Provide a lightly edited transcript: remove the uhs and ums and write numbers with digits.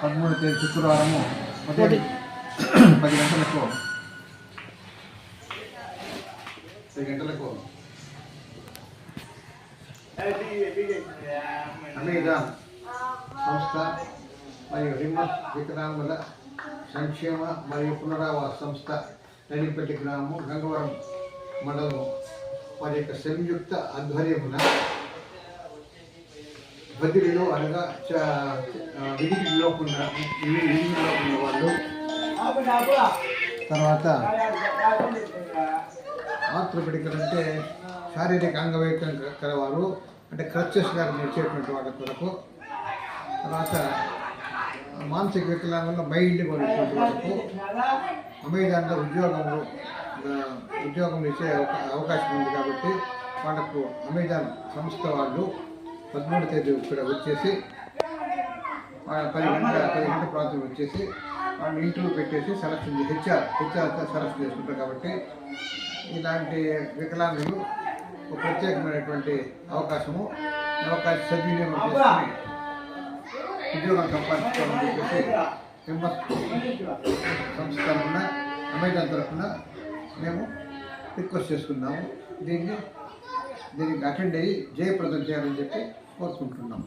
పదమూడు తేదీ శుక్రవారము ఉదయం 10 గంటలకు అమెజాన్ సంస్థ మరియు హిమ్మత్ వికలాంగుల సంక్షేమ మరియు పునరావాస సంస్థ నడిపల్లి గ్రామం గంగవరం మండలం వారి యొక్క సంయుక్త ఆధ్వర్యమున బదిలీలో అనగా విధిలో ఉన్న వాళ్ళు తర్వాత ఆర్థోపెడికల్ అంటే శారీరక అంగవైకల్యం కలవారు అంటే క్రచెస్ గారు నడిచేటువంటి వాళ్ళ కొరకు, తర్వాత మానసిక వికలాంగంలో మైండ్ ఉన్నటువంటి వాళ్ళకు అమెజాన్లో ఉద్యోగం ఇచ్చే అవకాశం ఉంది. కాబట్టి వాళ్ళకు అమెజాన్ సంస్థ వాళ్ళు 13వ తేదీ ఇక్కడ వచ్చేసి 10 గంటల ప్రాంతం వచ్చేసి వాళ్ళు ఇంటర్వ్యూ పెట్టేసి సెలక్షన్ హెచ్ఆర్తో సెలక్షన్ చేసుకుంటారు. కాబట్టి ఇలాంటి వికలాంగులు ఒక ప్రత్యేకమైనటువంటి అవకాశం సద్వినియోగం చేసుకుని ఉద్యోగం సంపాదించుకోవాలని చెప్పేసి హిమ్మత్ సంస్థ తరఫున అమెజాన్ తరఫున మేము రిక్వెస్ట్ చేసుకున్నాము. దీనికి అటెండ్ అయ్యి జయప్రదం చేయాలని చెప్పి కోరుకుంటున్నాము.